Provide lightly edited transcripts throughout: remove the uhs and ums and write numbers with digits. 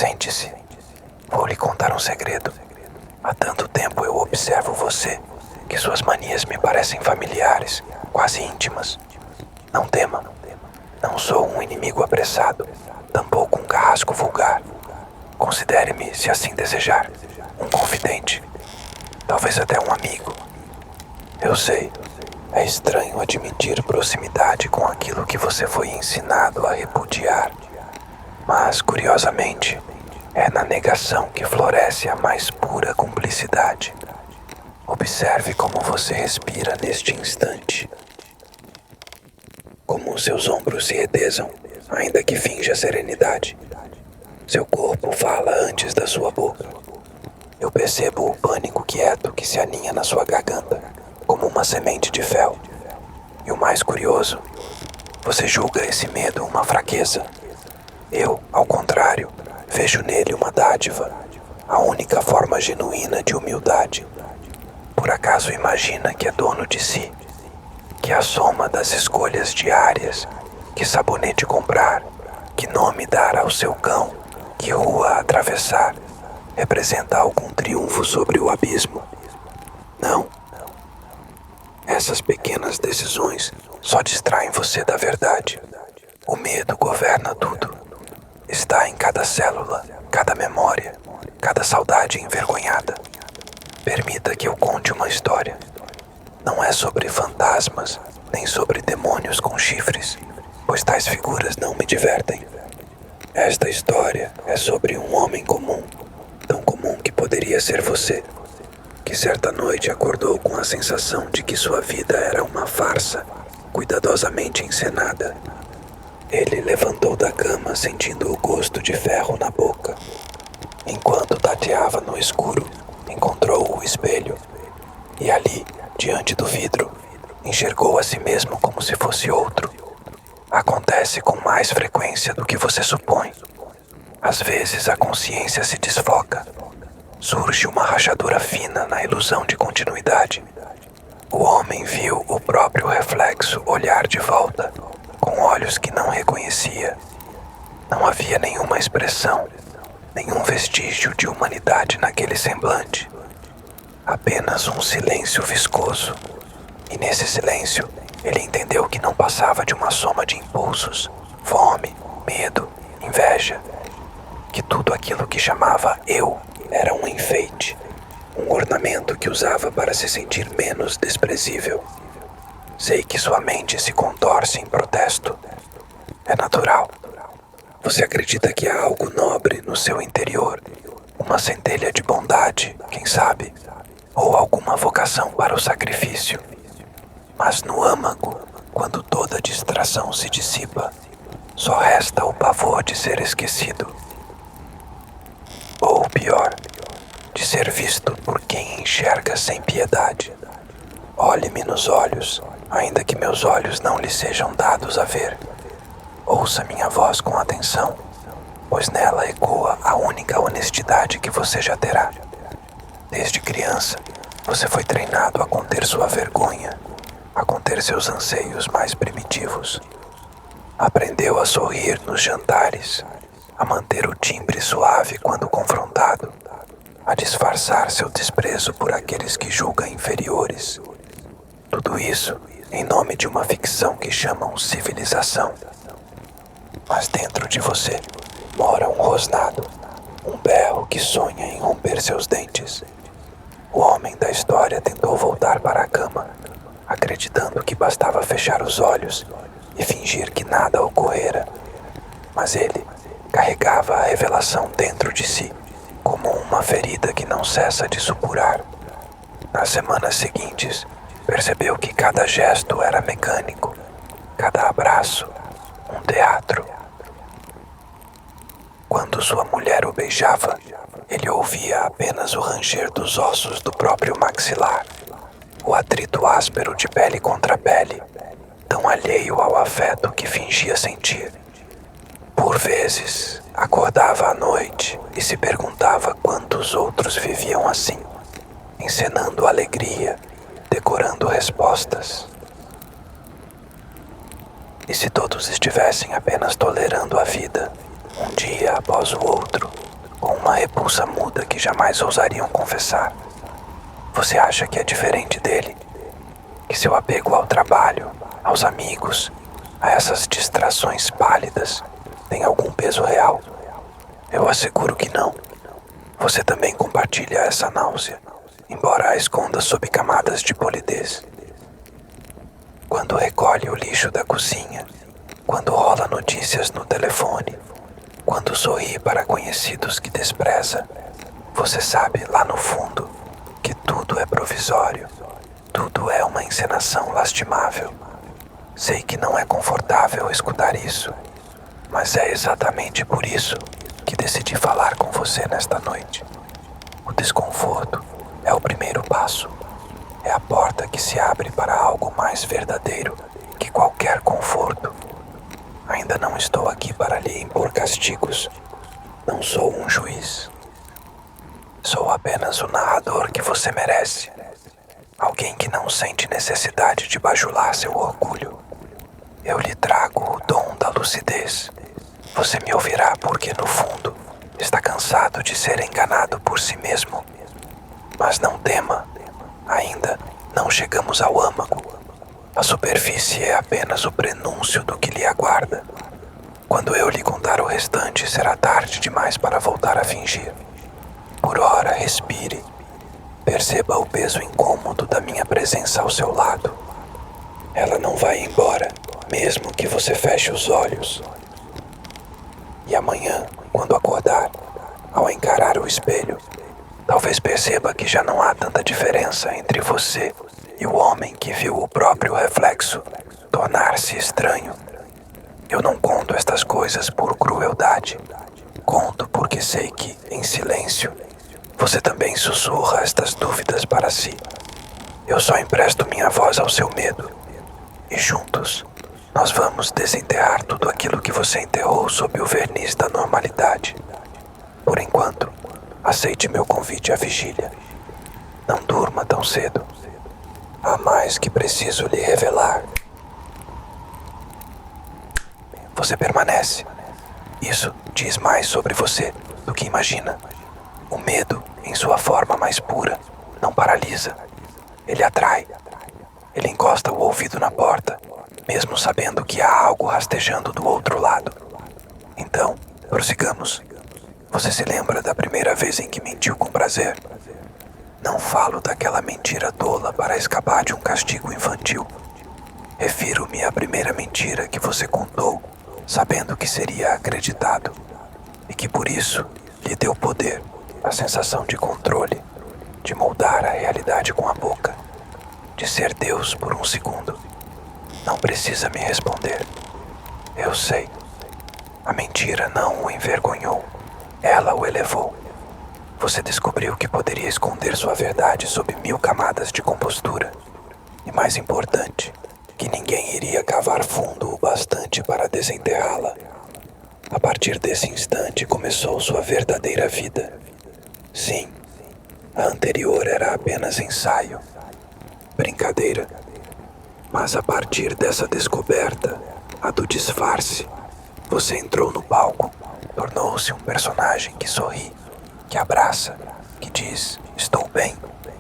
Sente-se. Vou lhe contar um segredo. Há tanto tempo eu observo você, que suas manias me parecem familiares, quase íntimas. Não tema. Não sou um inimigo apressado, tampouco um carrasco vulgar. Considere-me, se assim desejar, um confidente. Talvez até um amigo. Eu sei, é estranho admitir proximidade com aquilo que você foi ensinado a repudiar. Mas, curiosamente, é na negação que floresce a mais pura cumplicidade. Observe como você respira neste instante. Como seus ombros se redesam, ainda que finja serenidade. Seu corpo fala antes da sua boca. Eu percebo o pânico quieto que se aninha na sua garganta, como uma semente de fel. E o mais curioso, você julga esse medo uma fraqueza. Eu, ao contrário, vejo nele uma dádiva, a única forma genuína de humildade. Por acaso imagina que é dono de si, que a soma das escolhas diárias, que sabonete comprar, que nome dar ao seu cão, que rua atravessar, representa algum triunfo sobre o abismo? Não. Essas pequenas decisões só distraem você da verdade. O medo governa tudo. Está em cada célula, cada memória, cada saudade envergonhada. Permita que eu conte uma história. Não é sobre fantasmas, nem sobre demônios com chifres, pois tais figuras não me divertem. Esta história é sobre um homem comum, tão comum que poderia ser você, que certa noite acordou com a sensação de que sua vida era uma farsa, cuidadosamente encenada. Ele levantou da cama sentindo o gosto de ferro na boca. Enquanto tateava no escuro, encontrou o espelho. E ali, diante do vidro, enxergou a si mesmo como se fosse outro. Acontece com mais frequência do que você supõe. Às vezes a consciência se desfoca. Surge uma rachadura fina na ilusão de continuidade. O homem viu o próprio reflexo olhar de volta, com olhos que não reconhecia. Não havia nenhuma expressão, nenhum vestígio de humanidade naquele semblante. Apenas um silêncio viscoso. E nesse silêncio, ele entendeu que não passava de uma soma de impulsos, fome, medo, inveja. Que tudo aquilo que chamava eu era um enfeite, um ornamento que usava para se sentir menos desprezível. Sei que sua mente se contorce em protesto. É natural. Você acredita que há algo nobre no seu interior, uma centelha de bondade, quem sabe, ou alguma vocação para o sacrifício. Mas no âmago, quando toda distração se dissipa, só resta o pavor de ser esquecido. Ou pior, de ser visto por quem enxerga sem piedade. Olhe-me nos olhos, ainda que meus olhos não lhe sejam dados a ver. Ouça minha voz com atenção, pois nela ecoa a única honestidade que você já terá. Desde criança, você foi treinado a conter sua vergonha, a conter seus anseios mais primitivos. Aprendeu a sorrir nos jantares, a manter o timbre suave quando confrontado, a disfarçar seu desprezo por aqueles que julga inferiores. Tudo isso em nome de uma ficção que chamam civilização. Mas dentro de você mora um rosnado, um berro que sonha em romper seus dentes. O homem da história tentou voltar para a cama, acreditando que bastava fechar os olhos e fingir que nada ocorrera. Mas ele carregava a revelação dentro de si, como uma ferida que não cessa de supurar. Nas semanas seguintes, percebeu que cada gesto era mecânico, cada abraço, um teatro. Quando sua mulher o beijava, ele ouvia apenas o ranger dos ossos do próprio maxilar, o atrito áspero de pele contra pele, tão alheio ao afeto que fingia sentir. Por vezes, acordava à noite e se perguntava quantos outros viviam assim, encenando alegria, decorando respostas. E se todos estivessem apenas tolerando a vida, um dia após o outro, com uma repulsa muda que jamais ousariam confessar. Você acha que é diferente dele? Que seu apego ao trabalho, aos amigos, a essas distrações pálidas tem algum peso real? Eu asseguro que não. Você também compartilha essa náusea, embora a esconda sob camadas de polidez. Quando recolhe o lixo da cozinha, quando rola notícias no telefone, quando sorri para conhecidos que despreza, você sabe lá no fundo que tudo é provisório, tudo é uma encenação lastimável. Sei que não é confortável escutar isso, mas é exatamente por isso que decidi falar com você nesta noite. O desconforto é o primeiro passo. É a porta que se abre para algo mais verdadeiro que qualquer conforto. Ainda não estou aqui para lhe impor castigos. Não sou um juiz. Sou apenas o narrador que você merece. Alguém que não sente necessidade de bajular seu orgulho. Eu lhe trago o dom da lucidez. Você me ouvirá porque, no fundo, está cansado de ser enganado por si mesmo. Mas não tema. Ainda não chegamos ao âmago. A superfície é apenas o prenúncio do que lhe aguarda. Quando eu lhe contar o restante, será tarde demais para voltar a fingir. Por ora, respire. Perceba o peso incômodo da minha presença ao seu lado. Ela não vai embora, mesmo que você feche os olhos. E amanhã, quando acordar, ao encarar o espelho, talvez perceba que já não há tanta diferença entre você e o homem que viu o próprio reflexo tornar-se estranho. Eu não conto estas coisas por crueldade. Conto porque sei que, em silêncio, você também sussurra estas dúvidas para si. Eu só empresto minha voz ao seu medo. E juntos, nós vamos desenterrar tudo aquilo que você enterrou sob o verniz da normalidade. Por enquanto, aceite meu convite à vigília. Não durma tão cedo. Há mais que preciso lhe revelar. Você permanece. Isso diz mais sobre você do que imagina. O medo, em sua forma mais pura, não paralisa. Ele atrai. Ele encosta o ouvido na porta, mesmo sabendo que há algo rastejando do outro lado. Então, prossigamos. Você se lembra da primeira vez em que mentiu com prazer? Não falo daquela mentira tola para escapar de um castigo infantil. Refiro-me à primeira mentira que você contou, sabendo que seria acreditado, e que por isso lhe deu poder, a sensação de controle, de moldar a realidade com a boca, de ser Deus por um segundo. Não precisa me responder. Eu sei. A mentira não o envergonhou. Ela o elevou. Você descobriu que poderia esconder sua verdade sob 1000 camadas de compostura. E mais importante, que ninguém iria cavar fundo o bastante para desenterrá-la. A partir desse instante começou sua verdadeira vida. Sim, a anterior era apenas ensaio, brincadeira. Mas a partir dessa descoberta, a do disfarce, você entrou no palco, tornou-se um personagem que sorri, que abraça, que diz, estou bem,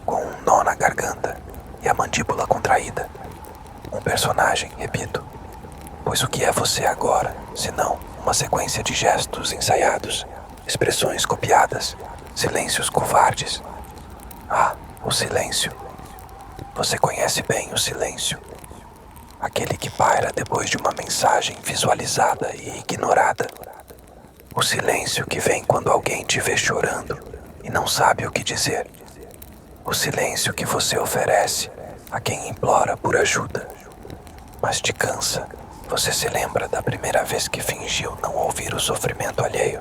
com um nó na garganta e a mandíbula contraída. Um personagem, repito, pois o que é você agora, senão uma sequência de gestos ensaiados, expressões copiadas, silêncios covardes? Ah, o silêncio. Você conhece bem o silêncio. Aquele que paira depois de uma mensagem visualizada e ignorada. O silêncio que vem quando alguém te vê chorando e não sabe o que dizer. O silêncio que você oferece a quem implora por ajuda. Mas te cansa. Você se lembra da primeira vez que fingiu não ouvir o sofrimento alheio?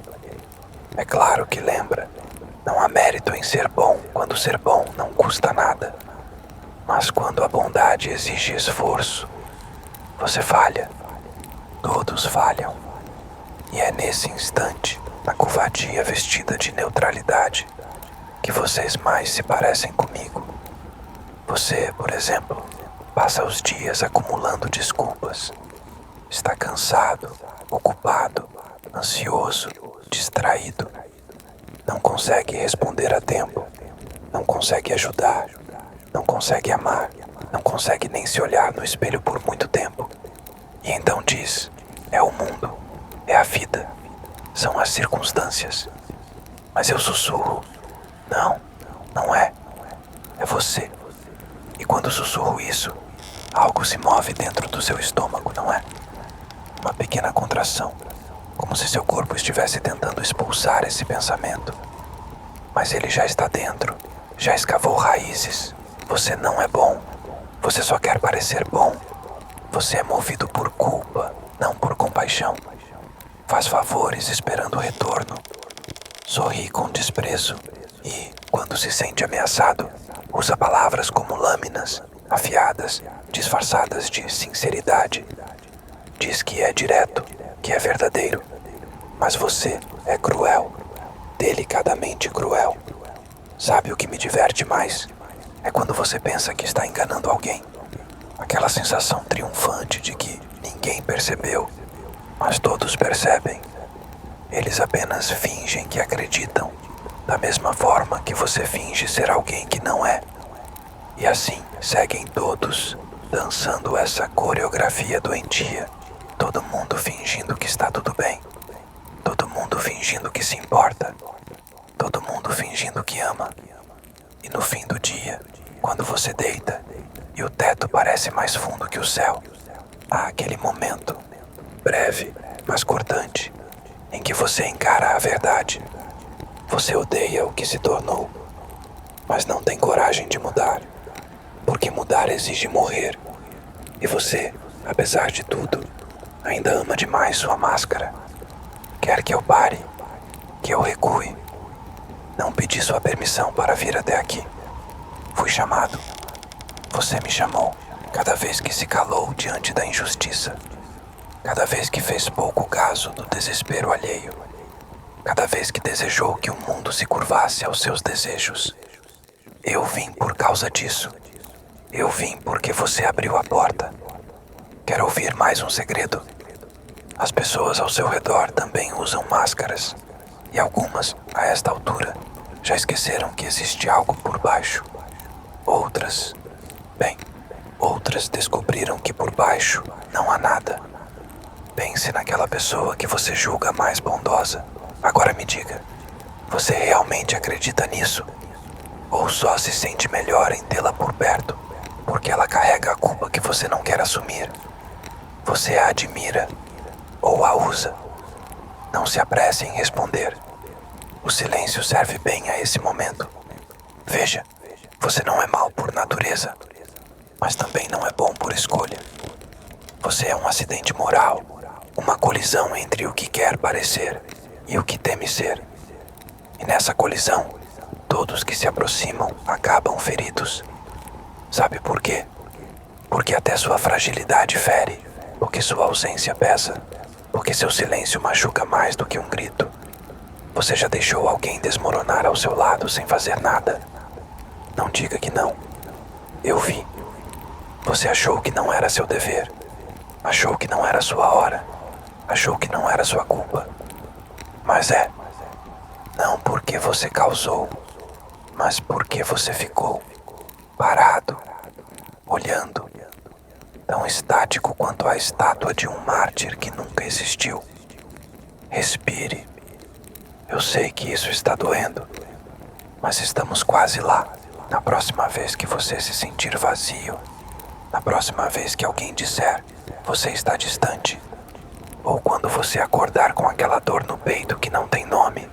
É claro que lembra. Não há mérito em ser bom quando ser bom não custa nada. Mas quando a bondade exige esforço, você falha. Todos falham. E é nesse instante, na covardia vestida de neutralidade, que vocês mais se parecem comigo. Você, por exemplo, passa os dias acumulando desculpas. Está cansado, ocupado, ansioso, distraído. Não consegue responder a tempo. Não consegue ajudar. Não consegue amar. Não consegue nem se olhar no espelho por muito tempo. E então diz: é o mundo, é a vida, são as circunstâncias. Mas eu sussurro: não, não é. É você. E quando sussurro isso, algo se move dentro do seu estômago, não é? Uma pequena contração, como se seu corpo estivesse tentando expulsar esse pensamento. Mas ele já está dentro, já escavou raízes. Você não é bom. Você só quer parecer bom. Você é movido por culpa, não por compaixão. Faz favores esperando o retorno. Sorri com desprezo e, quando se sente ameaçado, usa palavras como lâminas, afiadas, disfarçadas de sinceridade. Diz que é direto, que é verdadeiro, mas você é cruel, delicadamente cruel. Sabe o que me diverte mais? É quando você pensa que está enganando alguém. Aquela sensação triunfante de que ninguém percebeu, mas todos percebem. Eles apenas fingem que acreditam, da mesma forma que você finge ser alguém que não é. E assim seguem todos, dançando essa coreografia doentia. Todo mundo fingindo que está tudo bem. Todo mundo fingindo que se importa. Todo mundo fingindo que ama. E no fim do dia, quando você deita e o teto parece mais fundo que o céu, há aquele momento, breve, mas cortante, em que você encara a verdade. Você odeia o que se tornou, mas não tem coragem de mudar, porque mudar exige morrer. E você, apesar de tudo, ainda ama demais sua máscara. Quer que eu pare, que eu recue. Não pedi sua permissão para vir até aqui. Fui chamado. Você me chamou cada vez que se calou diante da injustiça. Cada vez que fez pouco caso do desespero alheio. Cada vez que desejou que o mundo se curvasse aos seus desejos. Eu vim por causa disso. Eu vim porque você abriu a porta. Quer ouvir mais um segredo? As pessoas ao seu redor também usam máscaras. E algumas, a esta altura, já esqueceram que existe algo por baixo. Outras descobriram que por baixo não há nada. Pense naquela pessoa que você julga mais bondosa. Agora me diga, você realmente acredita nisso? Ou só se sente melhor em tê-la por perto, porque ela carrega a culpa que você não quer assumir? Você a admira ou a usa? Não se apresse em responder. O silêncio serve bem a esse momento. Veja, você não é mau por natureza, mas também não é bom por escolha. Você é um acidente moral, uma colisão entre o que quer parecer e o que teme ser. E nessa colisão, todos que se aproximam acabam feridos. Sabe por quê? Porque até sua fragilidade fere, porque sua ausência pesa, porque seu silêncio machuca mais do que um grito. Você já deixou alguém desmoronar ao seu lado sem fazer nada? Não diga que não. Eu vi. Você achou que não era seu dever. Achou que não era sua hora. Achou que não era sua culpa. Mas é. Não porque você causou, mas porque você ficou parado, olhando, tão estático quanto a estátua de um mártir que nunca existiu. Respire. Eu sei que isso está doendo, mas estamos quase lá. Na próxima vez que você se sentir vazio, na próxima vez que alguém disser você está distante, ou quando você acordar com aquela dor no peito que não tem nome,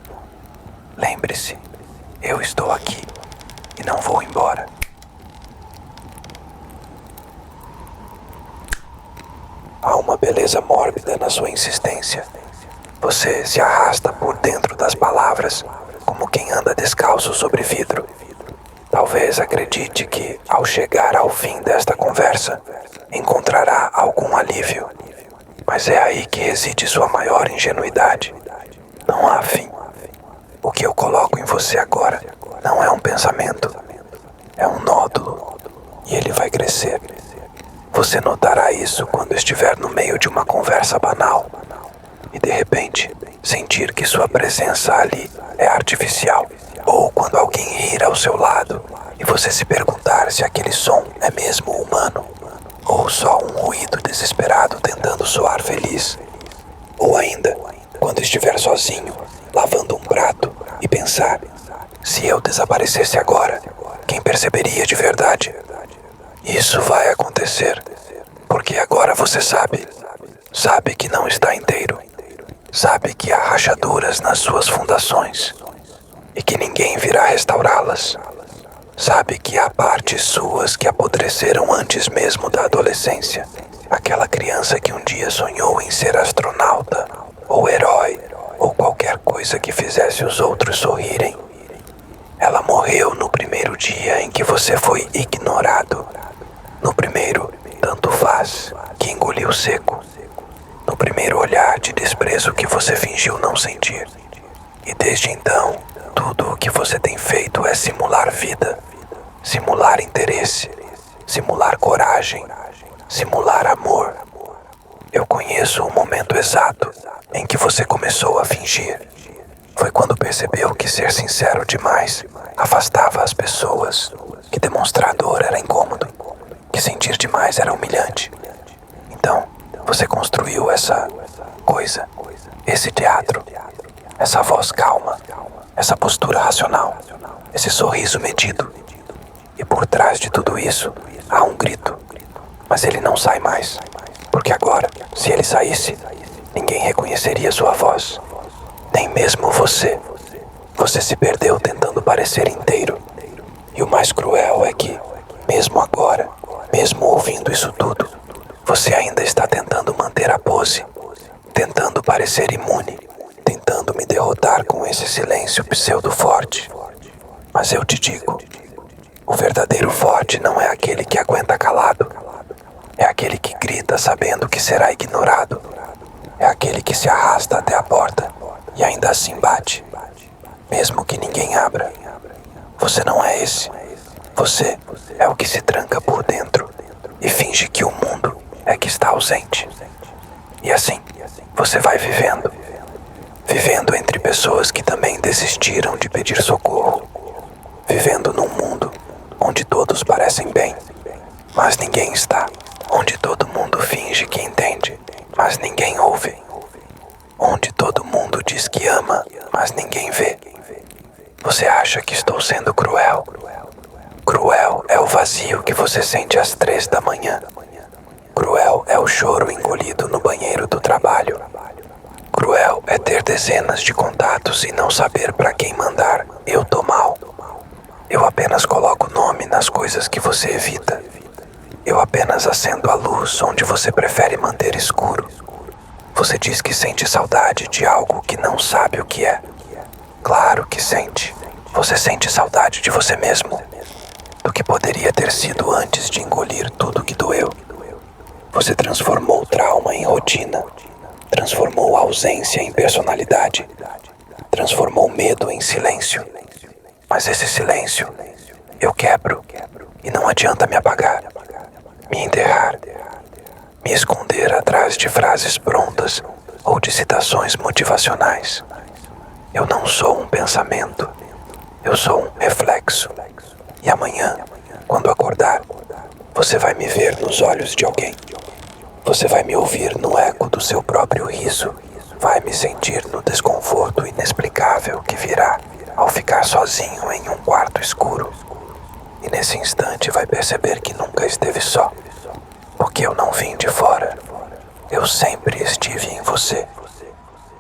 lembre-se, eu estou aqui e não vou embora. Há uma beleza mórbida na sua insistência. Você se arrasta por dentro das palavras, como quem anda descalço sobre vidro. Talvez acredite que, ao chegar ao fim desta conversa, encontrará algum alívio. Mas é aí que reside sua maior ingenuidade. Não há fim. O que eu coloco em você agora não é um pensamento, é um nódulo, e ele vai crescer. Você notará isso quando estiver no meio de uma conversa banal, e de repente sentir que sua presença ali é artificial, ou quando alguém rir ao seu lado e você se perguntar se aquele som é mesmo humano, ou só um ruído desesperado tentando soar feliz. Ou ainda, quando estiver sozinho, lavando um prato e pensar, se eu desaparecesse agora, quem perceberia de verdade? Isso vai acontecer, porque agora você sabe. Sabe que não está inteiro. Sabe que há rachaduras nas suas fundações e que ninguém virá restaurá-las. Sabe que há partes suas que apodreceram antes mesmo da adolescência. Aquela criança que um dia sonhou em ser astronauta, ou herói, ou qualquer coisa que fizesse os outros sorrirem. Ela morreu no primeiro dia em que você foi ignorado. No primeiro, tanto faz, que engoliu seco. No primeiro olhar de desprezo que você fingiu não sentir. E desde então, tudo o que você tem feito é simular vida, simular interesse, simular coragem, simular amor. Eu conheço o momento exato em que você começou a fingir. Foi quando percebeu que ser sincero demais afastava as pessoas, que demonstrar dor era incômodo, que sentir demais era humilhante. Então, você construiu essa coisa, esse teatro, essa voz calma, essa postura racional, esse sorriso medido. E por trás de tudo isso, há um grito. Mas ele não sai mais, porque agora, se ele saísse, ninguém reconheceria sua voz. Nem mesmo você. Você se perdeu tentando parecer inteiro. E o mais cruel é que, mesmo agora, mesmo ouvindo isso tudo, você ainda está tentando manter a pose, tentando parecer imune, tentando me derrotar com esse silêncio pseudo-forte. Mas eu te digo, o verdadeiro forte não é aquele que aguenta calado, é aquele que grita sabendo que será ignorado, é aquele que se arrasta até a porta e ainda assim bate, mesmo que ninguém abra. Você não é esse. Você é o que se tranca por dentro e finge que o mundo é que está ausente. E assim, você vai vivendo. Vivendo entre pessoas que também desistiram de pedir socorro. Vivendo num mundo onde todos parecem bem, mas ninguém está. Onde todo mundo finge que entende, mas ninguém ouve. Onde todo mundo diz que ama, mas ninguém vê. Você acha que estou sendo cruel? Cruel é o vazio que você sente às 3 da manhã. Cruel é o choro engolido no banheiro do trabalho. Cruel é ter dezenas de contatos e não saber para quem mandar. Eu tô mal. Eu apenas coloco nome nas coisas que você evita. Eu apenas acendo a luz onde você prefere manter escuro. Você diz que sente saudade de algo que não sabe o que é. Claro que sente. Você sente saudade de você mesmo. Do que poderia ter sido antes de engolir tudo que doeu. Você transformou o trauma em rotina. Transformou a ausência em personalidade. Transformou o medo em silêncio. Mas esse silêncio eu quebro. E não adianta me apagar, me enterrar, me esconder atrás de frases prontas ou de citações motivacionais. Eu não sou um pensamento. Eu sou um reflexo. E amanhã, quando acordar, você vai me ver nos olhos de alguém. Você vai me ouvir no eco do seu próprio riso. Vai me sentir no desconforto inexplicável que virá ao ficar sozinho em um quarto escuro. E nesse instante vai perceber que nunca esteve só. Porque eu não vim de fora. Eu sempre estive em você.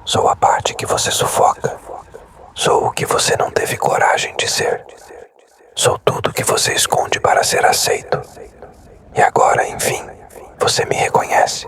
Sou a parte que você sufoca. Sou o que você não teve coragem de ser. Sou tudo que você esconde para ser aceito. E agora, enfim, você me reconhece.